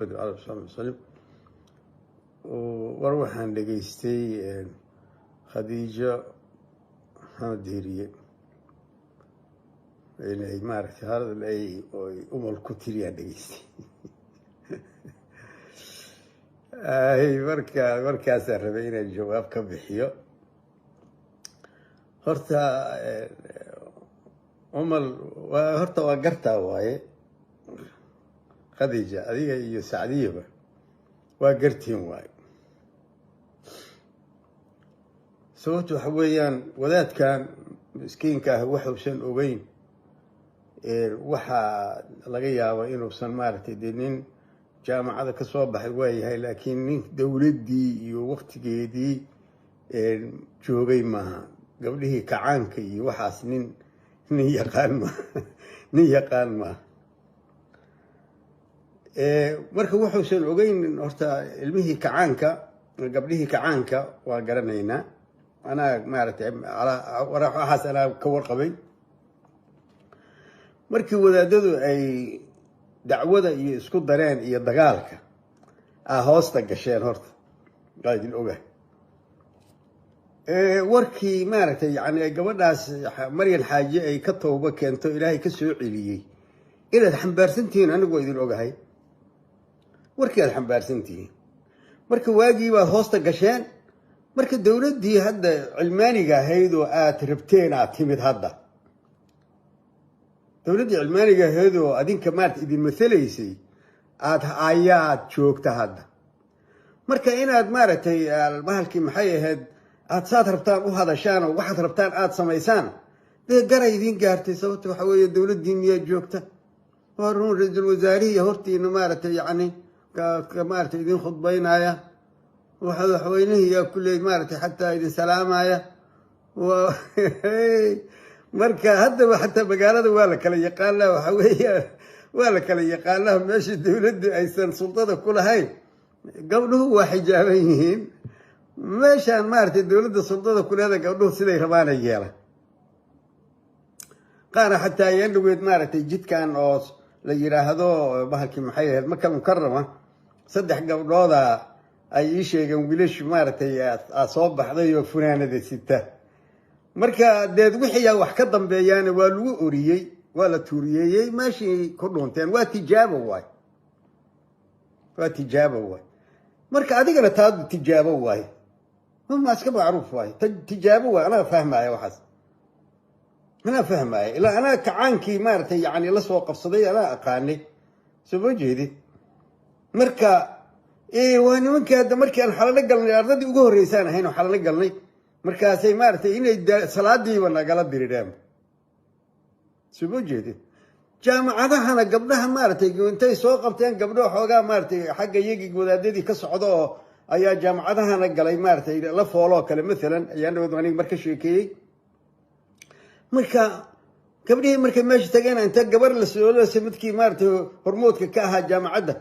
عليه الصلاة والسلام وروح عن دقيستي خديجة محمد ديرية إني معرفة هذا اللي أم الكتير دقيستي هي مركا سربين الجواب كبحيو هرتا هرتا وقرتا واي خديجة هذه هي سعدية وقرتين واي سوته حويان وذات كان مسكين كاه وحوشن أوين وحا لقيا وإنه سنمارتي دينين جامعة كصوبح الواي هاي لكن دولدي وقت جدي جوبي معها قبله كعانكي وحاس نية قان ما marka wuxuusan ogeyn horta ilmihii kacaanka gabdhihii kacaanka waa garanaynaa anaa maaragtay waxaas anaa ka warqabay markii wadaadadu ay dacwada iyo isku dareen iyo dagaalka hoosta gasheen horta qaadin ogahay warkii maaragtay yani gabadhaas Maryan Xaaji ay ka tooba keento Ilaahay ka soo celiyay inaad xambaarsantihiin anigu idin ogahay warkii aad xambaarsantihiin marka waagii baad hoosta gasheen marka dowladdii hadda cilmaaniga ahayd oo aad rabteen aad timid hadda dowladdii cilmaaniga ahayd oo adinka maarta idin matalaysay ayaad joogta hadda marka inaad maaragtay bahalkii maxay ahayd aad saad rabtaan u hadashaan oo waxaad rabtaan aad samaysaan dee garay idin gaartay sababta waxa weeye dowladdiinniyaa joogta waa run ra-iisul wasaarihii hortiina maaragtay yacni maaragtay idin khudbaynaya waxweynihii yaa kulley maaragtay xataa idin salaamaya marka haddaba xataa magaalada waa la kala yaqaanaa waxa weeyaan waa la kala yaqaanaa meesha dowladdu aysan sultada ku lahayn gabdhuhu waa xijaaban yihiin meeshaan maaragtay dowladda sultada ku leeda gabdhuhu siday rabaana yeelan qaana xataa ayaan dhaweyd maaragtay jidkan oo la yiraahdo bahalkii maxay ahayd Maka Mukarrama saddex gabdhooda ay ii sheegeen wiilash maaragtay soo baxday oo funaanada sita marka deed wixii wax ka dambeeyaan waa lagu oriyay waa la tuuriyay meeshii ku dhunteen waa tijaabo waay marka adigana taad tijaabo waay ma iska macruuf waay tijaabo waay ana fahmaaya waxaas أنا فاهم معي لا أنا كعانكي مارتي يعني لسوا قصدي أنا أقاني سبوجيدي مركا إيه وأنا مركا الحلقة قلني أرضي وجوه رئيسان هنا حلقة قلني مركا سي مارتي إني صلاة دي وأنا قلت بريدام سبوجيدي جامعة هنا قبلها مارتي وأنتي سوق قبتين قبلها حوجا مارتي حق يجي ولادي كسعودة أيا جامعة هنا قلي مارتي لا فولو كلام مثلا يعني وداني مركز شيكي marka gabdhihii markay meesha tageen inta gabar la soo samidkii maartay hormoodka ka ahaa jaamacadda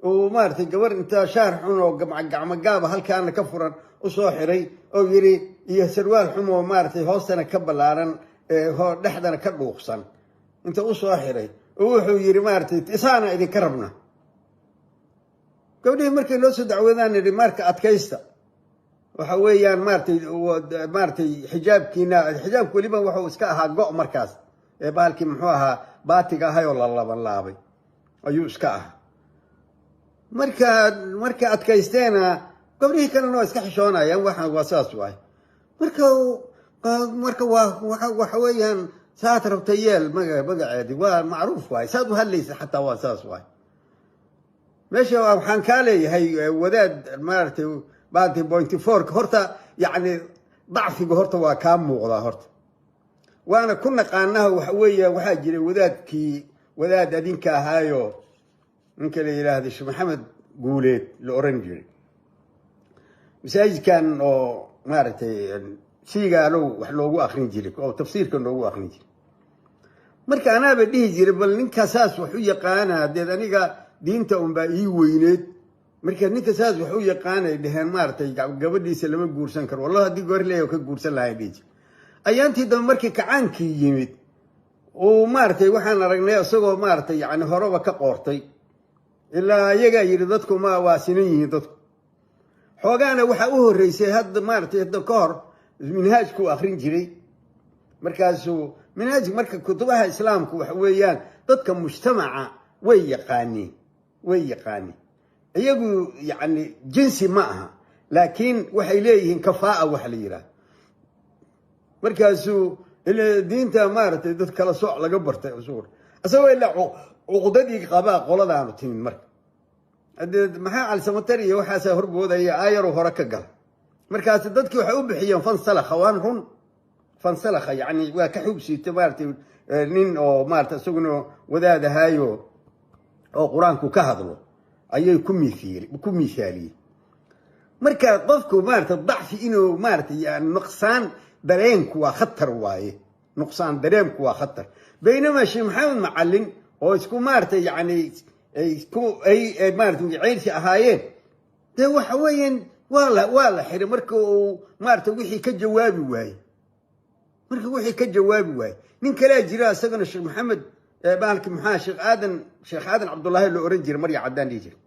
oo maartay gabar inta shaar xun oo gacmo gaaba halkaan ka furan u soo xiray oo yiri iyo sarwaal xun oo maartay hoostana ka balaaran dhexdana ka dhuuqsan inta u soo xiray oo wuxuu yiri maartay isaana idin ka rabna gabdhihii markay loo soo dacwadaan yiri marka adkaysta waxa weeyaan maartay xijaabku waliba wuxuu iska ahaa go' markaas baalkii muxuu ahaa baatiga ahay oo la laban laabay ayuu iska ahaa marka adkaysteena gabdhihii kalena waa iska xishoonayaan waxaan waa saas waay marka waxa weeyaan saad rabta yeel magaceedi waa macruuf waay saad u hadlaysa xataa waa saas waay meesha waxaan kaa leeyahay wadaad maartay بعد 0.4 هرتا يعني ضعفي هرتا وكام موقدا هرتا وانا كنا قانها وحويه waxaa jiray wadaadkii wadaad adinka ahaayo ninka la yiraahdo Sheekh Maxamed Guuleed la oran jiray masaajidkan oo maartay siigaalo wax loogu akhrin jiray oo tafsiirka loogu akhrin jiray marka anaaba dhihi jiray bal ninka saas wax u yaqaana deed aniga diinta baa ii weyneed marka ninka saas wax u yaqaanay dhaheen maartay gabadhiisa lama guursan karo wallahi hadii goor leeyo ka guursan lahayn dhigi ayaantii dam markii kacaankii yimid oo maartay waxaan aragnay asagoo maartay yani horeba ka qoortay ilaa iyagaa yidhi dadku ma waa sinan yihiin dadku xoogaana waxaa u horreysay hadda maaragtay hadda ka hor minhaajku akhrin jiray markaasuu minhaaj marka kutubaha islaamku waxa weeyaan dadka mujtamaca way yaqaaniin iyagu yacni jinsi ma aha laakiin waxay leeyihiin kafaa'a waxa la yidhaah markaasuu diinta maaragtay dad kala sooc laga bartay usuur asagoo ilaa cuqdadii qabaa qoladaanu timin marka haddee maxaa calsamatar iyo waxaasaa horboodaya aayaru hore ka gala markaas dadkii waxay u bixiyeen fansalakha waan run fansalakha yacni waa ka xug siita maaragtay nin oo maarata isaguna wadaad ahaayo oo qur-aanku ka hadlo ayay ku miisaaliyey marka qofku maarata dacfi inuu maarata nuqsaan dareenku waa khatar waaye nuqsaan dareenku waa khatar baynamaa sheekh maxamed macallin oo isku maarata yacni ay maarata ceyrsi ahaayeen dee waxa weeyaan waa la xiray marka uu maarata wixii ka jawaabi waaye nin kalea jira isagana sheekh maxamed baalki maxaa sheekh aadan cabdullaahi la oran jiray marya caddaan dhihi jiray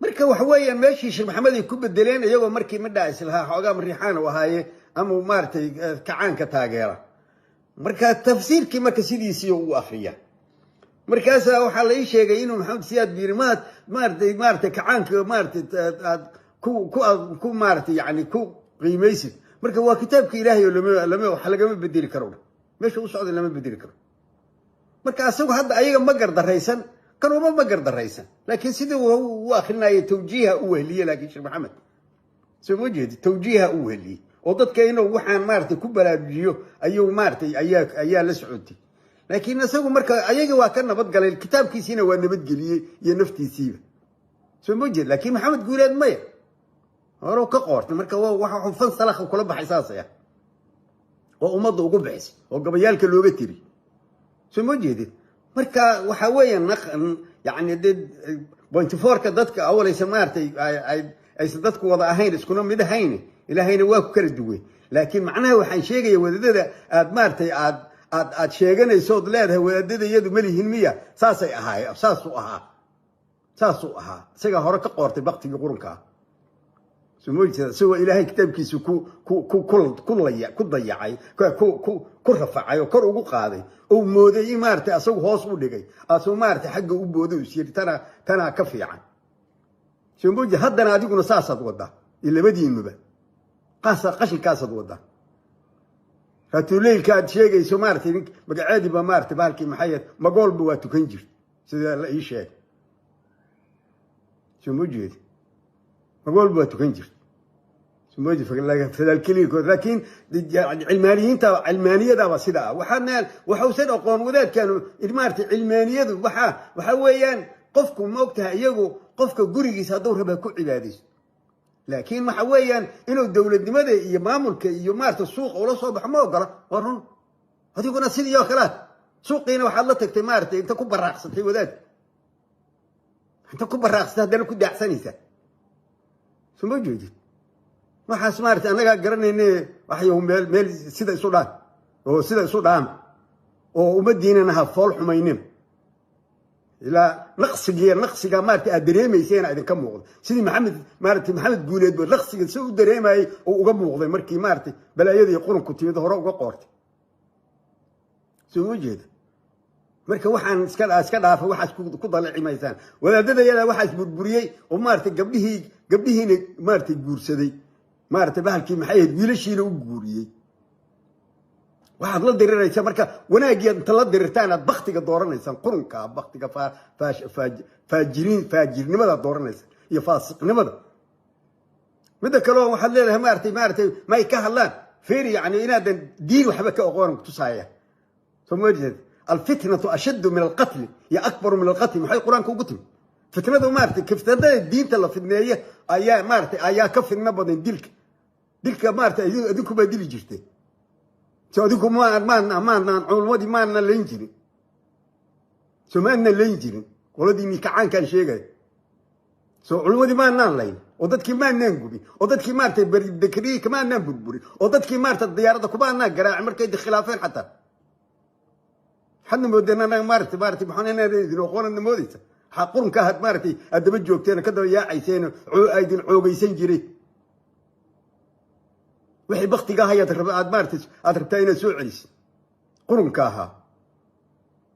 marka waxa weeyaan meeshii sheekh maxamed ay ku bedeleen iyagoo markii midhaa islahaa xoogaa mariixaan u ahaaye ama maaragtay kacaanka taageera marka tafsiirkii marka sidiisii u akhriya markaasaa waxaa la ii sheegay inuu maxamed siyaad biiri maaragtay kacaanka maaragtay aad ku maaragtay yani ku qiimaysid marka waa kitaabka ilaahay oo wax lagama bedeli karo meesha u socda lama bedeli karo marka asagu hadda ayaga ma gardaraysan kan uma ma gardaraysan laakiin sidii u akrinaya tawjiiha u wehliye laakiin sheekh maxamed soo ma jeedi tawjiiha u wehliye oo dadka inuu waxaan maaragtay ku baraarujiyo ayuu maaragtay ayaa la socotay laakiin isagu marka ayaga waa ka nabad galay kitaabkiisiina waa nabadgeliyey iyo naftiisiiba soo ma jeedi laakiin maxamed guuleed maya hore ka qoortay marka waxa fansalakha kula baxay saasaya oo ummadda ugu bixisay oo gabayaalka looga tiri soo ma jeedid marka waxa weeyaan yacni point fourka dadka awalaysa maaragtay aysan dadku wada ahayn iskuna mid ahayn ilaahayna waa ku kala duway laakiin macnaha waxaan sheegaya wadaadada aad maaragtay aad sheeganayso ood leedahay wadaadada iyadu ma lihin miya saasay ahaay saasuu ahaa isagaa hore ka qoortay baktigii qurunka سموجة سوى إلهي كتاب كيسو كل ضيعي كل رفعي وكل وقاضي أو مودي مارتي أسوق هوس ودقي أسوق مارتي حق أبودي وسير تنا كفي عن سموجة هدنا هذيك نصاصة ودا اللي بدي النبى قشن كاسة ودا فتولي كاد شيء يسو مارتي بقى عادي بمارتي بالكي محيط ما قول بواتو كنجر سيدا لا أي شيء سموجة أقول بواتو كنجر سموجي في الكليك لكن علمانية ده وسيدة وحوسنا قوم وذات كانوا إدمارتي علمانية وحويان قفكم موقتها يجوا قفك جوريس هدور بكل عبادس لكن ما حويان إنه الدولة دي ماذا يمامل يمارت السوق ولا صبح موقرة ورهم هذي يقولنا سيدي يا خلاص سوقينا وحلتك تمارتي أنت كبر رقصة في وذات أنت كبر رقصة ده كده أحسن إنسان سموجي waxaa smaartay anaga garanayne waxay meel sida isu dhaan oo umadiinana ha fool xumaynin ila naqsiga maartay aad dareemayseen idin ka muuqdo sidii maxamed guuleed baa naqsiga soo u dareemayay oo uga muuqday markii maartay balaayadii qurunku timid hore uga qoortay soo jeeda marka waxaan iska dhaafay waxaas ku dalacimaysaan wadaadada yada waxaas burburiyay oo maartay gabdhihiina maartay guursaday maartay bahalkii maxay wiilashiina u guuriyay waxaad la diriraysaa marka wanaagii inta la dirirtaan aad baktiga dooranaysan qurunka baktiga faajirnimada dooranaysan iyo faasiqnimada midda kale waxaad leedahay maartay may ka hadlaan feeri yani inaadan diin waxba ka aqoon ku tusaaya soomaaliyad الفتنة أشد من القتل يا أكبر من القتل محي القرآن كوجتم فتنة مارتي كيف تدري الدين تلا في النهاية أيا مارتي أيا كفر نبض ديلك مارتي أديكم بديل جرتي سو أديكم ما علمودي ما لنا لينجري سو ما لنا لينجري ولدي ميكعان كان شيء جاي سو علمودي ما لنا لين ودتك ما ننقبي ودتك مارتي بكري كمان ننبري ودتك مارتي الديارة كمان نقرا عمر كيد خلافين حتى حنا مودنا مارتي بحنا نريد نقول إن موديته قرن كهد مارتي أدب جوكتين كذا يا عيسين أيدين عوجيسين جري وحي بختي جاها يضرب مارتي أضربتين سوعيس قرن كاها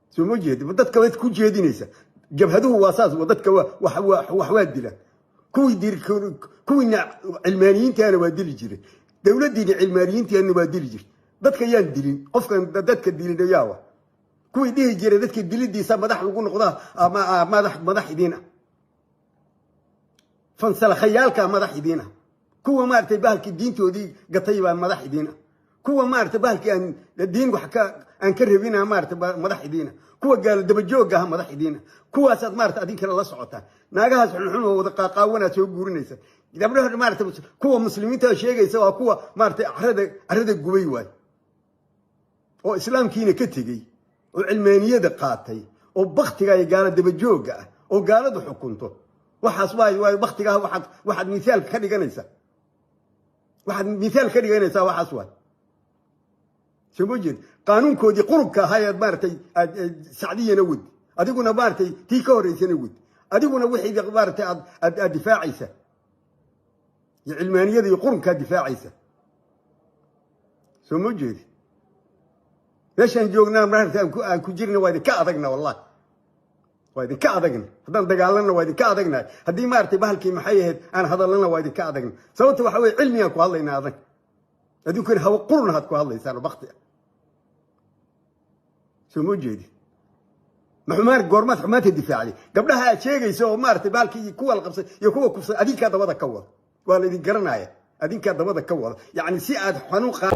سو مجهد بدت كويت كل جهدينيسا جبهده واساس ودتك وحواد له كوي دير كوي علمانيين تاني وادل جري دولة دي علمانيين تاني وادل جري دتك يان دلين قفك دتك دلين دياوه كوي ديه جري دتك دلين دي سا مدح نقول نقضاها مدح يدينا فانسل خيالك مدح يدينا كوا ما ارتباهك الدين تودي قطيبه مدح يدينا كوا ما ارتباهك ان الدين وحكا ان كرهبينا ما ارتباه مدح يدينا كوا قال دبجوجها مدح يدينا كوا ساد مارت ادينك لا سقطا ناغاس xunxun wada qaaqawana soo guurinaysa gabdhaha maarta kuwa muslimiinta sheegaysa waa kuwa maarta arada gubay waay oo islaamkiina ka tagay oo cilmaaniyada qaatay oo baqtiga ay gaala dabajooga ah oo gaaladu xukunto waxaas waay baqtiga waxaad misaal ka dhiganaysa waxaas waay سموجد قانون كودي قرب كهاي مارتي سعدية نود أديكونا مارتي تيكوري سنود أديكونا وحيد مارتي الدفاع عيسى العلمانية ذي قرب كدفاع عيسى سموجد ليش نجونا مارتي كجيرنا وايد كأذقنا والله وايد كأذقنا هذا دقالنا وايد كأذقنا هدي مارتي بهالكي محيهد أنا هذا لنا وايد كأذقنا سويت وحوي علمي أكو الله يناذق هذيك هو قرن هاتكو الله يسار بختي سمو جيدي محمار قرمات حمات الدفاع عليه قبلها شيء يسوي مارتي بالكي كوا القبص يكوا كبص أديك هذا وضع كوا ولا دي قرناية أديك هذا وضع كوا يعني سيئة حنوقة